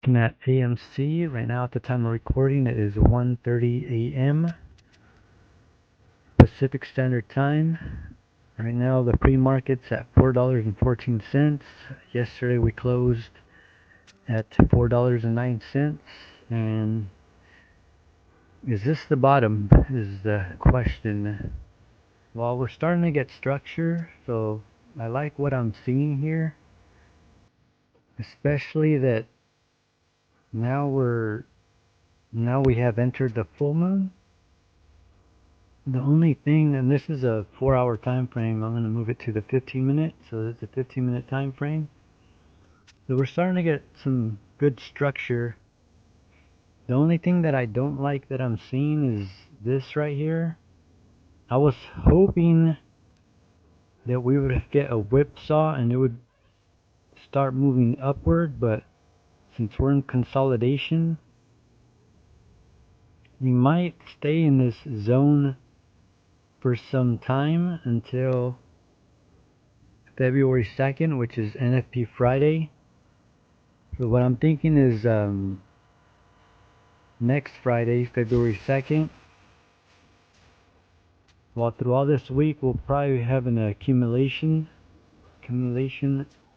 Looking at AMC right now at the time of recording. It is 1:30 a.m. Pacific Standard Time. Right now the pre-market's at $4.14. Yesterday we closed at $4.09. And is this the bottom is the question. Well, we're starting to get structure, so I like what I'm seeing here. Especially that now we have entered the full moon. The only thing, and this is a 4-hour time frame, I'm going to move it to the 15-minute, so it's a 15-minute time frame. So we're starting to get some good structure. The only thing that I don't like that I'm seeing is this right here. I was hoping that we would get a whipsaw and it would start moving upward, but since we're in consolidation, we might stay in this zone for some time until February 2nd, which is NFP Friday. So what I'm thinking is next Friday, February 2nd, well, through all this week, we'll probably have an accumulation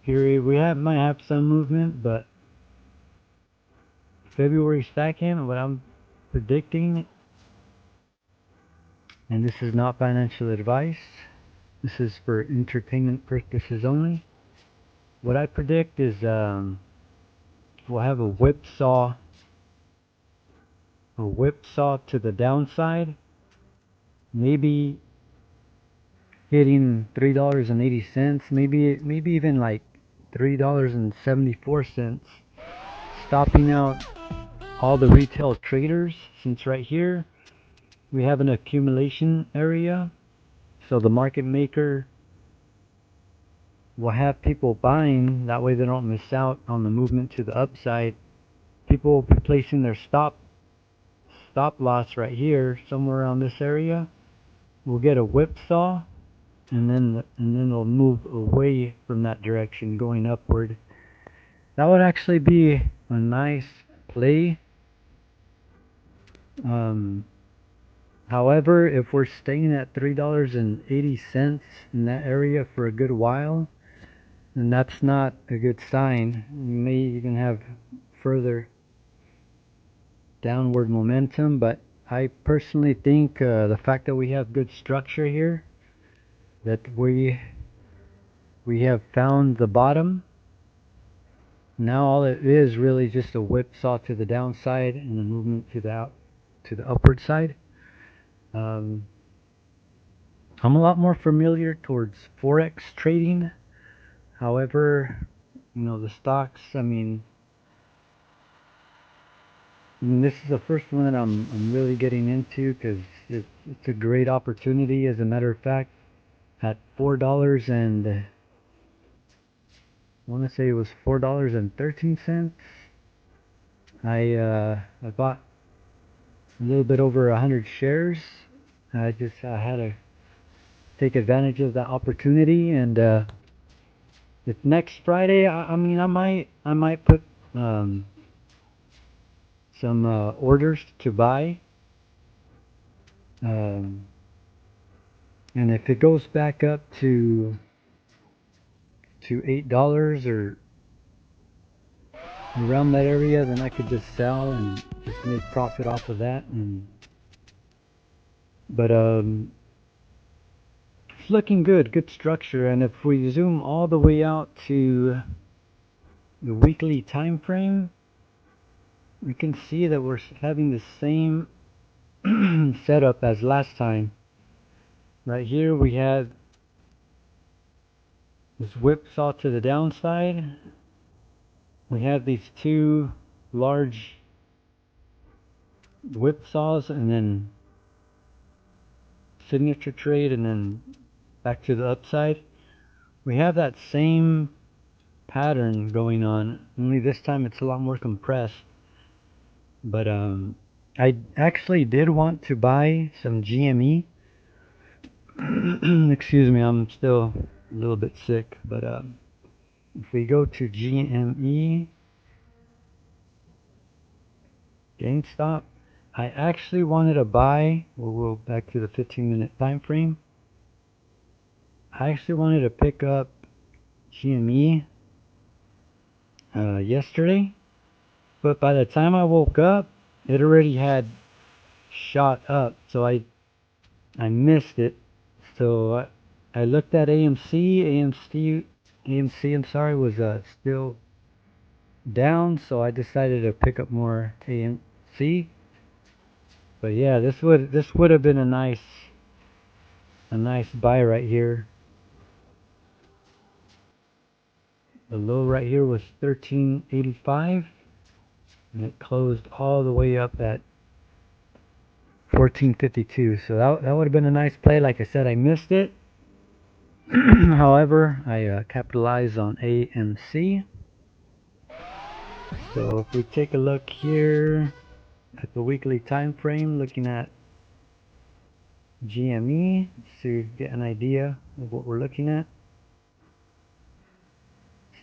period. Might have some movement, but February 2nd, what I'm predicting, and this is not financial advice, this is for entertainment purposes only. What I predict is we'll have a whipsaw to the downside, maybe hitting $3.80, maybe even like $3.74, stopping out all the retail traders, since right here we have an accumulation area, so the market maker will have people buying, that way they don't miss out on the movement to the upside. People will be placing their stop loss right here, somewhere around this area. We'll get a whipsaw, and then it'll move away from that direction, going upward. That would actually be a nice play. However, if we're staying at $3.80 in that area for a good while, then that's not a good sign. We may even have further downward momentum, but I personally think the fact that we have good structure here, that we have found the bottom. Now all it is really just a whipsaw to the downside and a movement to the upward side. I'm a lot more familiar towards forex trading. However, the stocks, this is the first one that I'm really getting into, because it's a great opportunity. As a matter of fact, at $4 and I want to say it was $4.13, I bought a little bit over 100 shares. I had to take advantage of that opportunity, and if next Friday, I might put some orders to buy, and if it goes back up to $8 or around that area, then I could just sell and just make profit off of that. But it's looking good structure. And if we zoom all the way out to the weekly time frame, we can see that we're having the same setup as last time. Right here we had this whipsaw to the downside. We have these two large whipsaws, and then signature trade, and then back to the upside. We have that same pattern going on, only this time it's a lot more compressed. But I actually did want to buy some GME. Excuse me, I'm still a little bit sick, but if we go to GME, GameStop. I actually wanted to buy, we'll go back to the 15-minute time frame. I actually wanted to pick up GME yesterday, but by the time I woke up, it already had shot up, so I missed it. So I looked at AMC, I'm sorry, was still down, so I decided to pick up more AMC. But yeah, this would have been a nice buy right here. The low right here was 13.85, and it closed all the way up at 14.52. So that would have been a nice play. Like I said, I missed it. However, I capitalized on AMC. So if we take a look here at the weekly time frame, looking at GME, so you get an idea of what we're looking at.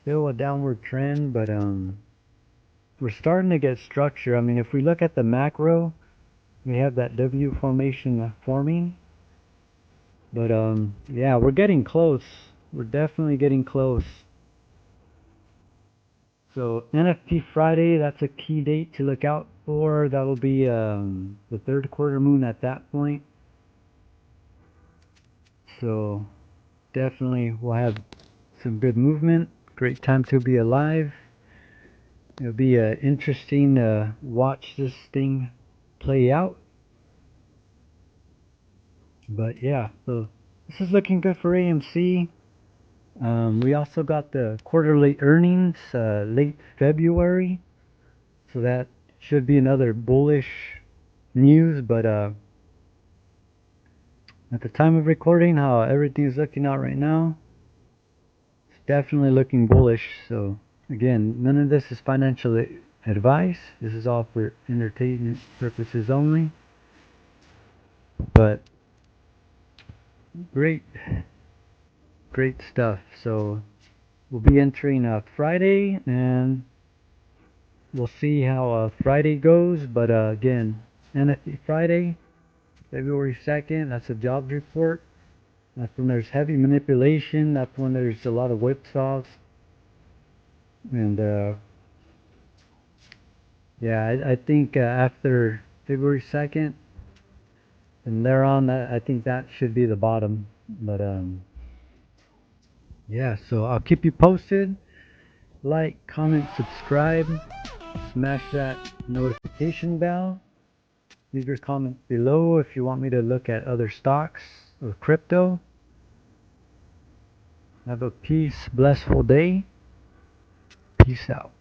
Still a downward trend, but we're starting to get structure. I mean, if we look at the macro, we have that W formation forming. But yeah, we're getting close. We're definitely getting close. So NFT Friday, that's a key date to look out for. That'll be the third quarter moon at that point. So definitely we'll have some good movement. Great time to be alive. It'll be interesting to watch this thing play out. But yeah, so this is looking good for AMC. We also got the quarterly earnings late February, so that should be another bullish news. But at the time of recording, how everything's looking out right now, it's definitely looking bullish. So again, none of this is financial advice. This is all for entertainment purposes only. But great stuff. So we'll be entering Friday, and we'll see how Friday goes. But again, NFT Friday, February 2nd, that's a jobs report. That's when there's heavy manipulation. That's when there's a lot of whipsaws. And yeah, I think after February 2nd and thereon, I think that should be the bottom. But yeah, so I'll keep you posted. Like, comment, subscribe, smash that notification bell. Leave your comments below if you want me to look at other stocks or crypto. Have a blissful day. Peace out.